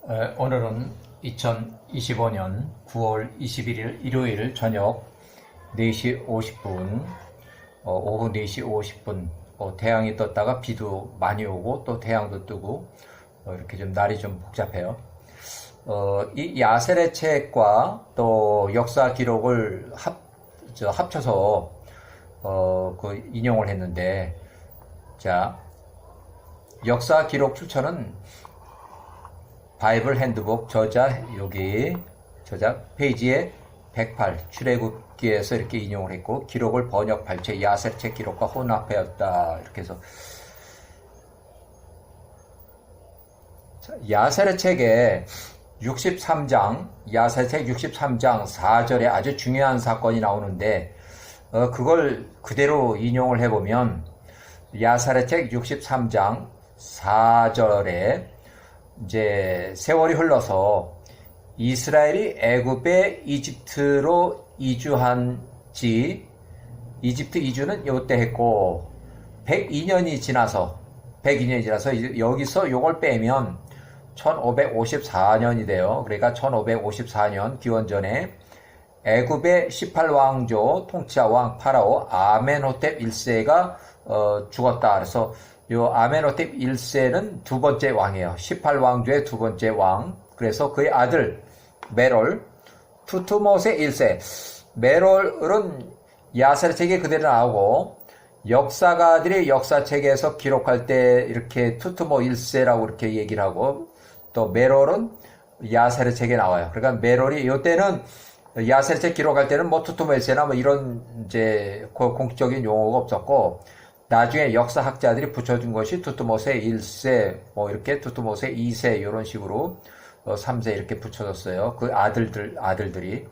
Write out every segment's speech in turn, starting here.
오늘은 2025년 9월 21일 일요일 저녁 4시 50분, 오후 4시 50분, 태양이 떴다가 비도 많이 오고 또 태양도 뜨고, 이렇게 좀 날이 좀 복잡해요. 이 야셀의 책과 또 역사 기록을 합쳐서, 인용을 했는데, 자, 역사 기록 출처는 바이블 핸드북 저작 페이지에 108 출애굽기에서 이렇게 인용을 했고, 기록을 번역 발췌 야셀 책 기록과 혼합하였다 이렇게 해서, 야셀의 책에 63장 야셀 책 63장 4절에 아주 중요한 사건이 나오는데, 그걸 그대로 인용을 해보면 야셀의 책 63장 4절에 이제 세월이 흘러서 이스라엘이 애굽에 이집트로 이주한 지, 이집트 이주는 요때 했고 102년이 지나서 여기서 요걸 빼면 1554년이 돼요. 그러니까 1554년 기원전에 애굽의 18왕조 통치자 왕 파라오 아멘호텝 1세가 죽었다. 그래서 요 아멘호텝 1세는 두 번째 왕이에요. 18왕조의 두 번째 왕. 그래서 그의 아들 메롤, 투투모세 1세. 메롤은 야셀 책에 그대로 나오고, 역사가들이 역사책에서 기록할 때 이렇게 투투모 1세라고 이렇게 얘기를 하고, 또 메롤은 야셀 책에 나와요. 그러니까 메롤이 요때는 야셀 책 기록할 때는 뭐 투투모 1세나 뭐 이런 이제 공식적인 용어가 없었고, 나중에 역사학자들이 붙여준 것이 투투모세 1세, 뭐 이렇게 투투모세 2세 이런 식으로 3세 이렇게 붙여졌어요. 그 아들들이.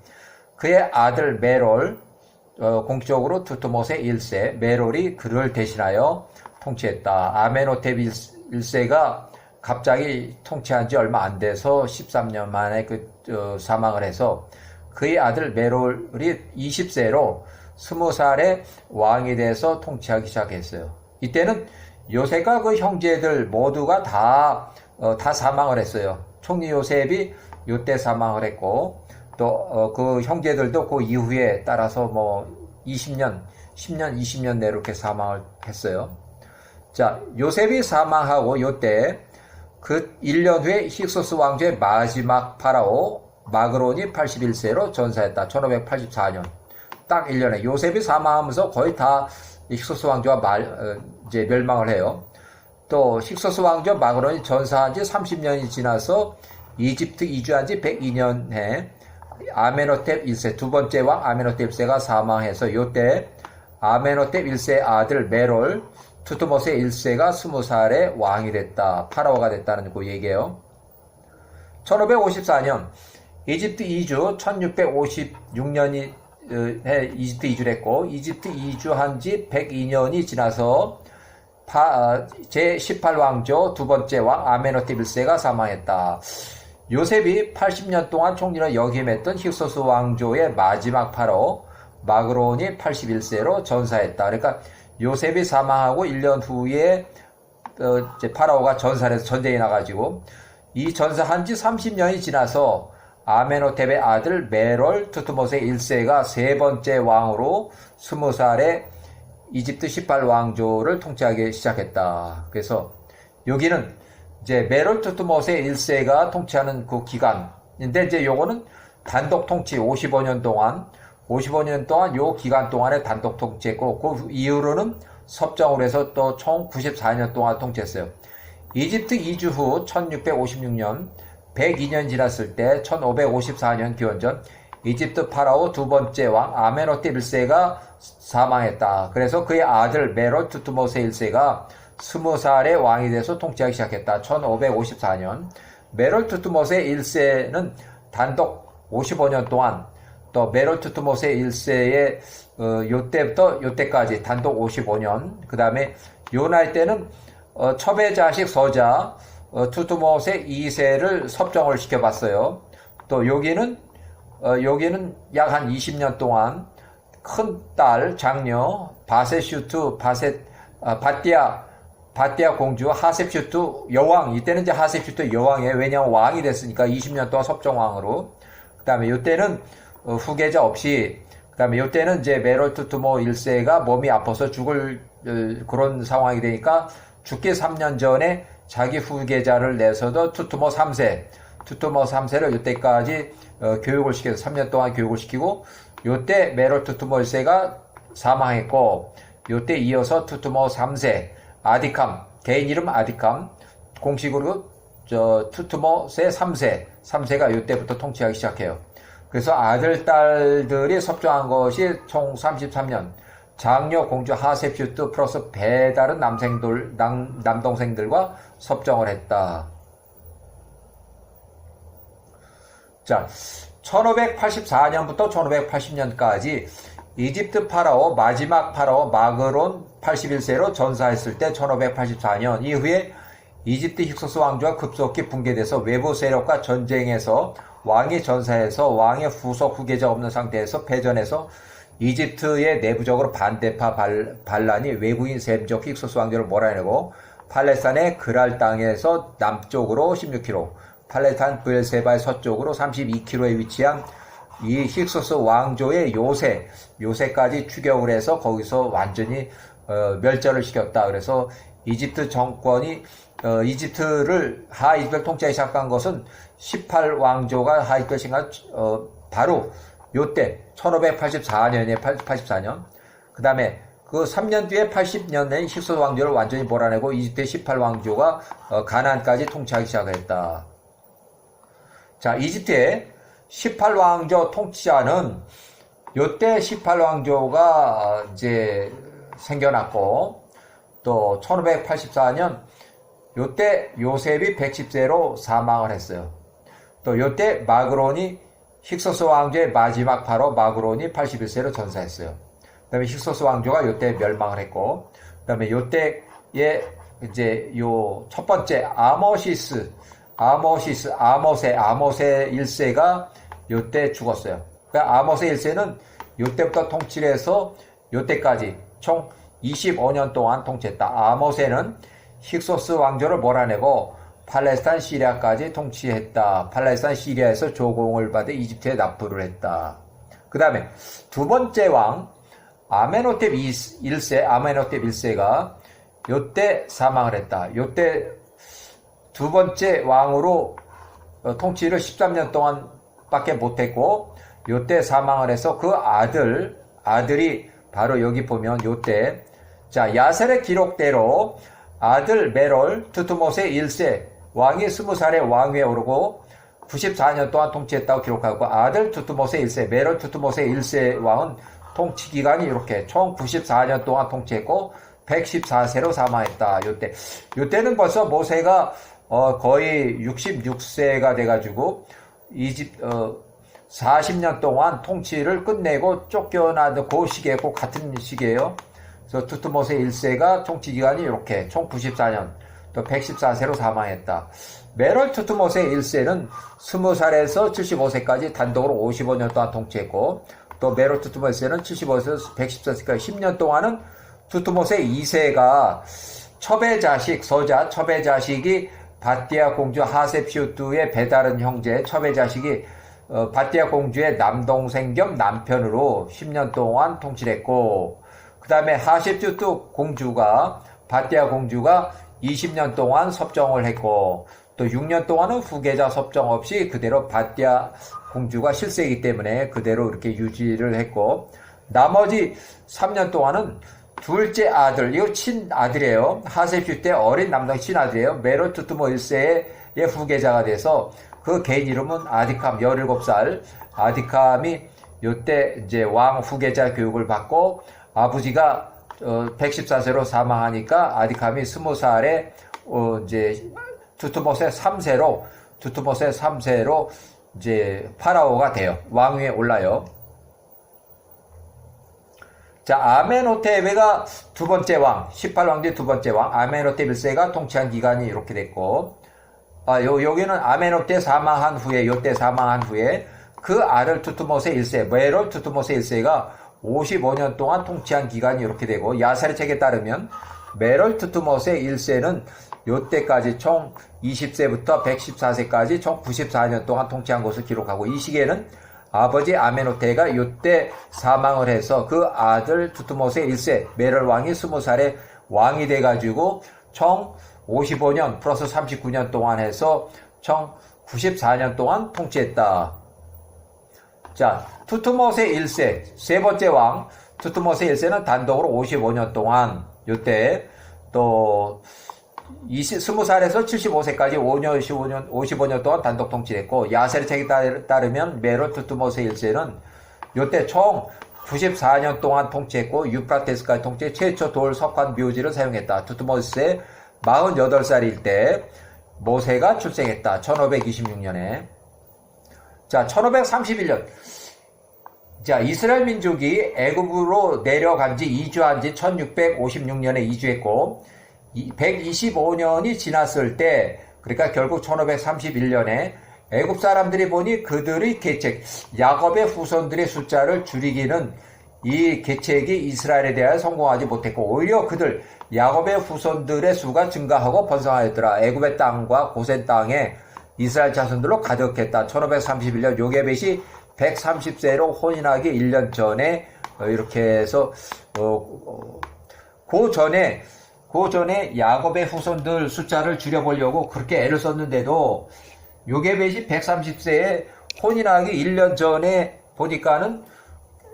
그의 아들 메롤, 공식적으로 투투모세 1세, 메롤이 그를 대신하여 통치했다. 아멘호텝 1세가 갑자기 통치한 지 얼마 안 돼서 13년 만에 사망을 해서 그의 아들 메롤이 20세로 20살에 왕이 돼서 통치하기 시작했어요. 이때는 요셉과 그 형제들 모두가 다 사망을 했어요. 총리 요셉이 요때 사망을 했고, 또 그 형제들도 그 이후에 따라서 뭐 10년, 20년 내로 이렇게 사망을 했어요. 자, 요셉이 사망하고 요때 그 1년 후에 힉소스 왕조의 마지막 파라오 마그론이 81세로 전사했다. 1584년. 딱 1년에 요셉이 사망하면서 거의 다 힉소스 왕조가 이제 멸망을 해요. 또 힉소스 왕조 마그론이 전사한 지 30년이 지나서 이집트 이주한 지 102년에 아멘호텝 1세, 두 번째 왕 아멘호텝 1세가 사망해서 요때 아멘호텝 1세의 아들 메롤, 투투모세 1세가 20살에 왕이 됐다. 파라오가 됐다는 그 얘기예요. 1554년 이집트 이주 1656년이 이집트 이주를 했고, 이집트 이주한 지 102년이 지나서 제18왕조 두 번째 왕 아멘호텝 1세가 사망했다. 요셉이 80년 동안 총리로 역임했던 힉소스 왕조의 마지막 파라오 마그론이 81세로 전사했다. 그러니까 요셉이 사망하고 1년 후에 파라오가 전사를 해서 전쟁이 나가지고, 이 전사한 지 30년이 지나서 아멘호텝의 아들 메롤 투투모세 1세가 세 번째 왕으로 20살에 이집트 18왕조를 통치하기 시작했다. 그래서 여기는 이제 메롤 투투모세 1세가 통치하는 그 기간인데, 이제 요거는 단독 통치 55년 동안 요 기간 동안에 단독 통치했고, 그 이후로는 섭정을 해서 또 총 94년 동안 통치했어요. 이집트 이주 후 1656년 102년 지났을 때 1554년 기원전 이집트 파라오 두 번째 왕 아멘호텝 1세가 사망했다. 그래서 그의 아들 메롤 투투모세 1세가 20살에 왕이 돼서 통치하기 시작했다. 1554년 메롤 투투모세 1세는 단독 55년 동안, 또 메롤 투투모세 1세의 요때부터 요때까지 단독 55년, 그 다음에 요 나이 때는 첩의 자식 서자 투투모세 2세를 섭정을 시켜봤어요. 또 여기는 약 한 20년 동안 큰 딸 장녀 바세슈트 바띠아 바띠아 공주 하셉슈트 여왕, 이때는 이제 하셉슈트 여왕이에요. 왜냐하면 왕이 됐으니까 20년 동안 섭정왕으로. 그 다음에 이때는 후계자 없이, 그 다음에 이때는 이제 메롤 투투모 1세가 몸이 아파서 죽을 그런 상황이 되니까 죽기 3년 전에 자기 후계자를 내서도 투투모 3세를 이때까지 교육을 시켜서 3년 동안 교육을 시키고, 이때 메롤 투투모 1세가 사망했고, 이때 이어서 투투모 3세 아디캄, 개인 이름 아디캄, 공식으로 투투모세 3세가 이때부터 통치하기 시작해요. 그래서 아들, 딸들이 섭정한 것이 총 33년. 장녀 공주 하셉슈트 플러스 배다른 남동생들과 섭정을 했다. 자, 1584년부터 1580년까지 이집트 파라오, 마지막 파라오 마그론 81세로 전사했을 때 1584년 이후에 이집트 힉소스 왕조가 급속히 붕괴돼서 외부 세력과 전쟁에서 왕이 전사해서 왕의 후속 후계자 없는 상태에서 패전해서 이집트의 내부적으로 반대파 반란이 외국인 셈적 힉소스 왕조를 몰아내고 팔레스타인의 그랄 땅에서 남쪽으로 16km, 팔레스타인 브엘세바의 서쪽으로 32km에 위치한 이 힉소스 왕조의 요새까지 추격을 해서 거기서 완전히 멸절을 시켰다. 그래서 이집트 정권이 이집트를 하이집트를 통치하기 시작한 것은 18왕조가 하이집트를 시작한 바로 요때 1584년에 84년. 그 다음에 그 3년 뒤에 80년에 힉소스 왕조를 완전히 몰아내고 이집트의 18왕조가 가나안까지 통치하기 시작했다. 자, 이집트의 18왕조 통치자는 요때 18왕조가 이제 생겨났고, 또 1584년 요때 요셉이 110세로 사망을 했어요. 또 요때 마그론이 힉소스 왕조의 마지막 파로 마그론이 81세로 전사했어요. 그 다음에 힉소스 왕조가 요때 멸망을 했고, 그 다음에 요때에 이제 요 첫 번째 아모세 1세가 요때 죽었어요. 그러니까 아모세 1세는 요때부터 통치를 해서 요때까지 총 25년 동안 통치했다. 아모세는 힉소스 왕조를 몰아내고 팔레스타인 시리아까지 통치했다. 팔레스타인 시리아에서 조공을 받아 이집트에 납부를 했다. 그 다음에 두 번째 왕 아멘호텝 1세가 요때 사망을 했다. 요때 두 번째 왕으로 통치를 13년 동안 밖에 못했고, 요때 사망을 해서 그 아들이 바로 여기 보면 요때, 자, 야셀의 기록대로 아들 메롤 투투모세 1세 왕이 20살에 왕위에 오르고 94년 동안 통치했다고 기록하고, 아들 투투모세 1세 메롤 투투모세 1세 왕은 통치 기간이 이렇게 총 94년 동안 통치했고 114세로 사망했다. 요때는 벌써 모세가 거의 66세가 돼가지고 40년 동안 통치를 끝내고 쫓겨나던 그 시기에 꼭 같은 시기예요. 그래서 투투모세 1세가 통치 기간이 이렇게 총 94년, 또 114세로 사망했다. 메롤 투투모세 1세는 20살에서 75세까지 단독으로 55년 동안 통치했고, 또 메롤 투투모세는 75세에서 114세까지 10년 동안은 투투모세 2세가 첩의 자식이 바띠아 공주 하셉슈트의 배다른 형제 첩의 자식이 바띠아 공주의 남동생 겸 남편으로 10년 동안 통치를 했고, 그 다음에 하셉슈트 공주가 바띠아 공주가 20년 동안 섭정을 했고, 또 6년 동안은 후계자 섭정 없이 그대로 바띠아 공주가 실세이기 때문에 그대로 이렇게 유지를 했고, 나머지 3년 동안은 둘째 아들, 이거 친아들이에요. 하셉슈트의 어린 남동 친아들이에요. 메롤 투투모 1세의 후계자가 돼서 그 개인 이름은 아디캄, 17살. 아디캄이 요때 이제 왕 후계자 교육을 받고, 아버지가 114세로 사망하니까 아디캄이 20살에 이제 투투모세 3세로 이제 파라오가 돼요. 왕위에 올라요. 자, 아멘호테베가 두 번째 왕, 18왕조의 두 번째 왕, 아멘호테 1세가 통치한 기간이 이렇게 됐고, 여기는 아멘호테 사망한 후에, 요때 사망한 후에, 그 아들 투투모세 1세, 메롤 투투모세 1세가 55년 동안 통치한 기간이 이렇게 되고, 야살의 책에 따르면 메롤 투트모스의 1세는 요때까지 총 20세부터 114세까지 총 94년 동안 통치한 것을 기록하고, 이 시기에는 아버지 아멘호테가 요때 사망을 해서 그 아들 투트모스의 1세 메롤 왕이 20살에 왕이 돼가지고 총 55년 플러스 39년 동안 해서 총 94년 동안 통치했다. 자, 투트모스의 1세, 세 번째 왕, 투트모스의 1세는 단독으로 55년 동안, 요때, 또, 20살에서 75세까지 55년 동안 단독 통치했고, 야세르 책에 따르면 메롤 투트모스의 1세는 요때 총 94년 동안 통치했고, 유프라테스까지 통치해 최초 돌 석관 묘지를 사용했다. 투트모스의 48살일 때 모세가 출생했다. 1526년에. 자, 1531년. 자, 이스라엘 민족이 애굽으로 내려간 지 이주한 지 1656년에 이주했고, 125년이 지났을 때, 그러니까 결국 1531년에 애굽 사람들이 보니 그들의 계책, 야곱의 후손들의 숫자를 줄이기는 이 계책이 이스라엘에 대하여 성공하지 못했고, 오히려 그들 야곱의 후손들의 수가 증가하고 번성하였더라. 애굽의 땅과 고센 땅에 이스라엘 자손들로 가득했다. 1531년 요게벳이 130세로 혼인하기 1년 전에 이렇게 해서 그 전에 야곱의 후손들 숫자를 줄여보려고 그렇게 애를 썼는데도 요게벳이 130세에 혼인하기 1년 전에 보니까는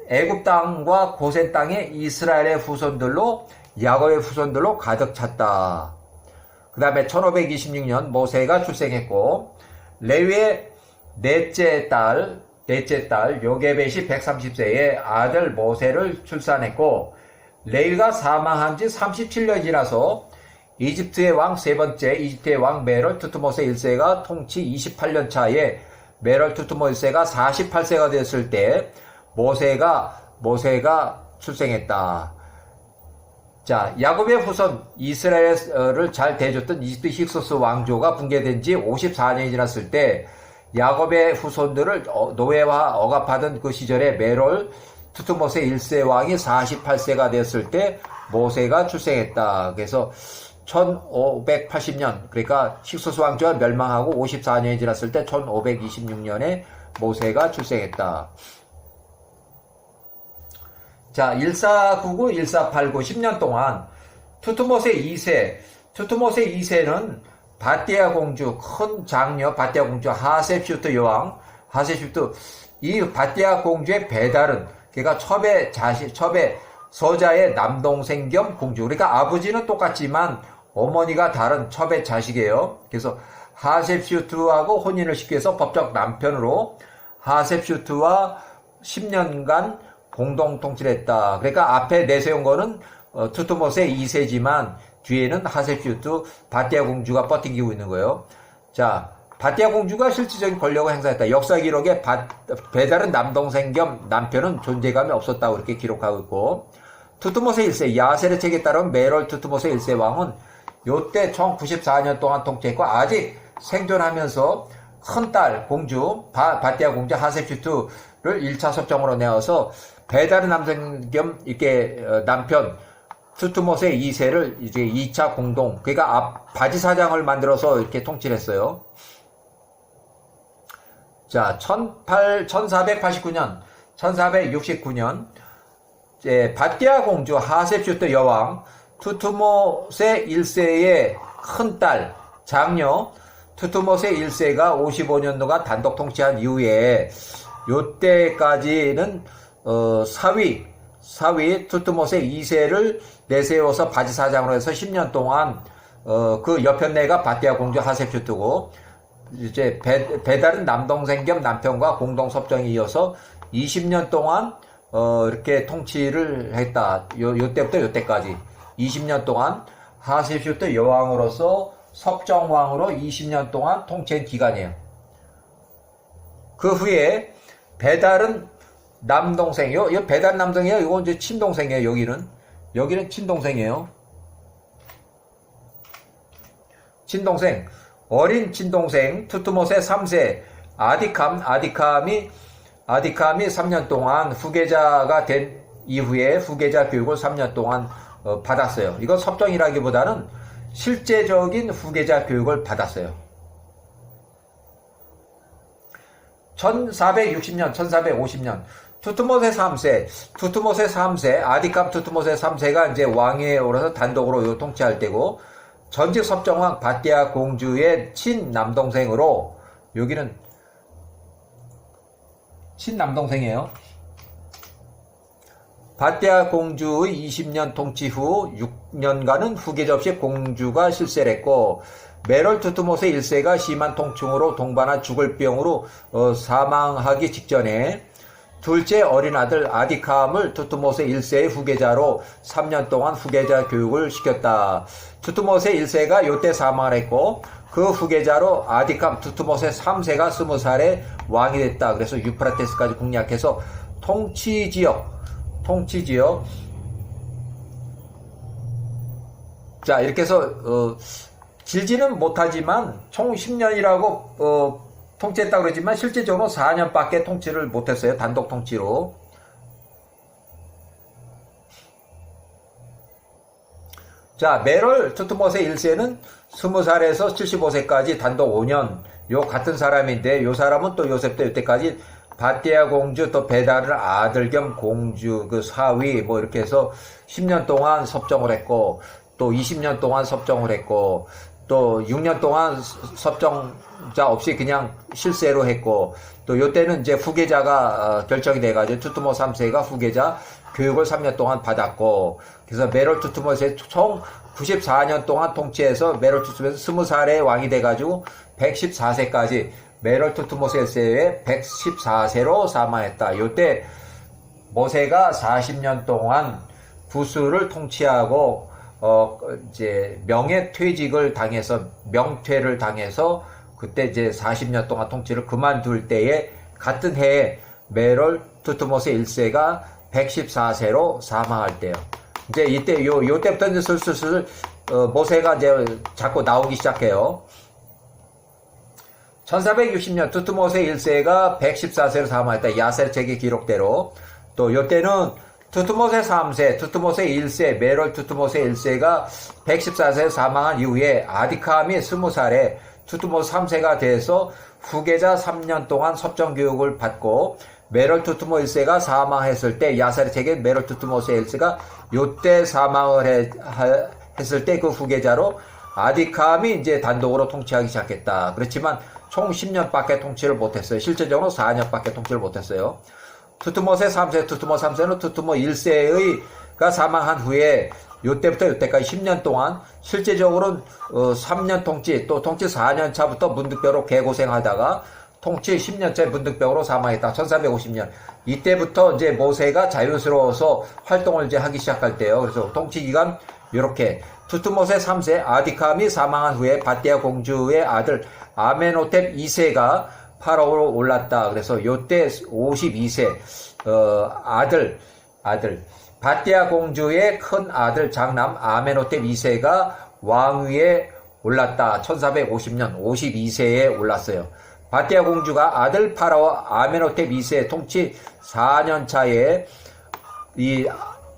애굽 땅과 고센 땅에 이스라엘의 후손들로 야곱의 후손들로 가득 찼다. 그 다음에 1526년 모세가 출생했고, 레위의 넷째 딸 요게벳이 130세에 아들 모세를 출산했고, 레위가 사망한 지 37년이 지나서 이집트의 왕 세 번째 이집트의 왕 메롤 투트모스 1세가 통치 28년 차에 메롤 투트모스 1세가 48세가 됐을 때 모세가 출생했다. 자, 야곱의 후손 이스라엘을 잘 대해줬던 이집트 힉소스 왕조가 붕괴된 지 54년이 지났을 때 야곱의 후손들을 노예와 억압하던 그 시절에 메롤 투트모스 1세 왕이 48세가 됐을 때 모세가 출생했다. 그래서 1580년, 그러니까 힉소스 왕조가 멸망하고 54년이 지났을 때 1526년에 모세가 출생했다. 자, 1499, 1489, 10년 동안 투트모스 2세는 바띠아 공주, 큰 장녀 바띠아 공주 하셉슈트 여왕, 이 바띠아 공주의 배달은, 그러니까 첩의 서자의 남동생 겸 공주, 그러니까 아버지는 똑같지만 어머니가 다른 첩의 자식이에요. 그래서 하셉슈트하고 혼인을 시켜서 법적 남편으로 하셉슈트와 10년간 공동 통치를 했다. 그러니까 앞에 내세운 거는 투트모스의 2세지만 뒤에는 하셉슈트 바띠아 공주가 버티고 있는 거예요. 자, 바띠아 공주가 실질적인 권력을 행사했다. 역사 기록에 배달은 남동생 겸 남편은 존재감이 없었다고 이렇게 기록하고 있고, 투트모스 1세 야세르 책에 따르면 메롤 투트모스 1세 왕은 요때 총 94년 동안 통치했고, 아직 생존하면서 큰딸 공주 바띠아 공주 하셉슈트를 1차 섭정으로 내어서 배달은 남성 겸 이렇게 남편 투트모스 2세를 이제 2차 공동, 그러니까 바지사장을 만들어서 이렇게 통치를 했어요. 자, 1469년, 바띠아 공주 하셉슈트 여왕, 투트모스 1세의 큰딸, 장녀, 투트모스 1세가 55년 동안 단독 통치한 이후에, 요때까지는, 사위, 투트모스 2세를 내세워서 바지사장으로 해서 10년 동안, 그 옆편내가 바띠아 공주 하셉슈트고, 이제 배달은 남동생 겸 남편과 공동 섭정에 이어서 20년 동안 이렇게 통치를 했다. 요때부터 요때까지 20년 동안 하셉슈트 여왕으로서 섭정왕으로 20년 동안 통치한 기간이에요. 그 후에 배달은 남동생, 요 배달 남동이에요. 이건 이제 친동생이에요. 여기는 친동생이에요. 친동생. 어린 친동생 투트모스의 3세 아디캄이 3년 동안 후계자가 된 이후에 후계자 교육을 3년 동안 받았어요. 이건 섭정이라기보다는 실제적인 후계자 교육을 받았어요. 1460년, 1450년, 투트모세 3세, 아디캅 투트모세 3세가 이제 왕위에 오르서 단독으로 통치할 때고, 전직 섭정왕 바띠아 공주의 친남동생으로, 여기는 친남동생이에요. 바띠아 공주의 20년 통치 후 6년간은 후계자 없이 공주가 실세를 했고, 메롤 투트모세 1세가 심한 통증으로 동반한 죽을 병으로 사망하기 직전에 둘째 어린 아들 아디캄을 투트모세 1세의 후계자로 3년 동안 후계자 교육을 시켰다. 투트모세 1세가 요때 사망을 했고, 그 후계자로 아디캄 투트모세 3세가 20살에 왕이 됐다. 그래서 유프라테스까지 공략해서 통치지역. 자, 이렇게 해서 길지는 못하지만 총 10년이라고 통치했다고 그러지만 실제적으로 4년밖에 통치를 못했어요. 단독 통치로. 자, 메롤 투트모세 1세는 20살에서 75세까지 단독 5년. 요 같은 사람인데, 요 사람은 또 요셉 때 이때까지 바띠아 공주 또 베다르 아들 겸 공주 그 사위 뭐 이렇게 해서 10년 동안 섭정을 했고, 또 20년 동안 섭정을 했고, 또 6년 동안 섭정자 없이 그냥 실세로 했고, 또 요때는 이제 후계자가 결정이 돼가지고 투트모 3세가 후계자 교육을 3년 동안 받았고, 그래서 메롤 투트모세 총 94년 동안 통치해서 메롤 투트모세 20살에 왕이 돼가지고 114세까지 메롤 투트모세 1세에 114세로 사망했다. 요때 모세가 40년 동안 구스를 통치하고 이제 명예퇴직을 당해서 명퇴를 당해서 그때 이제 40년 동안 통치를 그만둘 때에 같은 해에 메롤 투트모세 1세가 114세로 사망할 때요. 이제 이때 요때부터 이제 슬슬 모세가 이제 자꾸 나오기 시작해요. 1460년 투트모세 1세가 114세로 사망했다. 야셀 책의 기록대로. 또 요때는 투트모세 3세, 투트모세 1세, 메롤 투트모세 1세가 114세에 사망한 이후에 아디캄이 20살에 투트모세 3세가 돼서 후계자 3년 동안 섭정교육을 받고, 메롤 투트모 1세가 사망했을 때 야셀 책의 메롤 투트모세 1세가 요때 사망을 했을 때 그 후계자로 아디캄이 이제 단독으로 통치하기 시작했다. 그렇지만 총 10년밖에 통치를 못했어요. 실제적으로 4년밖에 통치를 못했어요. 투트모세 3세, 투트모 3세는 투트모 1세가 사망한 후에 요때부터 요때까지 10년 동안 실제적으로는 3년 통치, 또 통치 4년 차부터 문득병으로 개고생하다가 통치 10년째 문득병으로 사망했다. 1450년. 이때부터 이제 모세가 자유스러워서 활동을 이제 하기 시작할 때요. 그래서 통치 기간 요렇게 투트모세 3세 아디캄이 사망한 후에 바띠아 공주의 아들 아멘호텝 2세가 파라오로 올랐다. 그래서 요때 52세 아들 바띠아 공주의 큰 아들 장남 아멘호텝 2세가 왕위에 올랐다. 1450년 52세에 올랐어요. 바띠아 공주가 아들 파라오 아멘호텝 2세 통치 4년 차에 이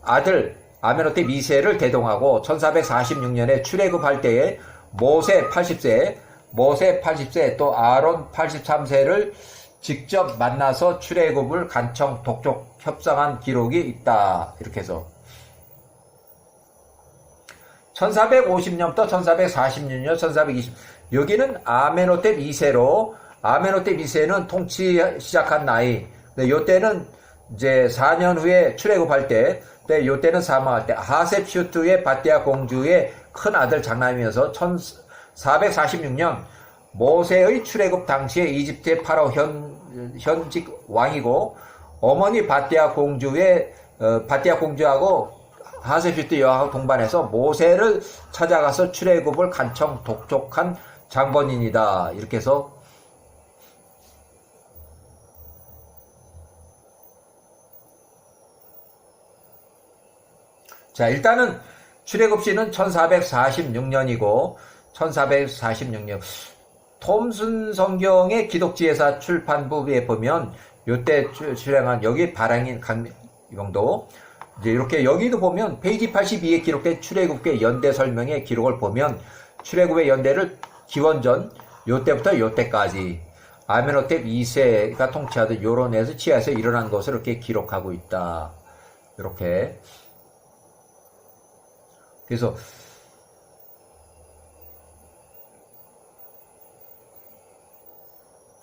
아들 아멘호텝 2세를 대동하고 1446년에 출애굽할 때에 모세 80세 또 아론 83세를 직접 만나서 출애굽을 간청 독촉 협상한 기록이 있다. 이렇게 해서 1450년부터 1446년 1420 여기는 아멘호텝 2세로 아멘호텝 2세는 통치 시작한 나이. 요때는 이제 4년 후에 출애굽할 때, 요때는 사망할 때 하셉슈트의 바띠아 공주의 큰 아들 장남이어서 1446년 모세의 출애굽 당시에 이집트의 파라오 현직 왕이고, 어머니 바띠아 공주하고 하셉슈트 여왕하고 동반해서 모세를 찾아가서 출애굽을 간청 독촉한 장본인이다. 이렇게 해서 자, 일단은 출애굽시는 1446년이고 1446년 톰슨 성경의 기독지혜사 출판부에 보면 요때 출행한 여기 바랑인 강명도 이제 이렇게 여기도 보면 페이지 82에 기록된 출애굽의 연대 설명의 기록을 보면 출애굽의 연대를 기원전 요때부터 요때까지 아멘호텝 2세가 통치하던 요론에서 치아에서 일어난 것을 이렇게 기록하고 있다. 이렇게. 그래서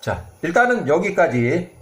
자, 일단은 여기까지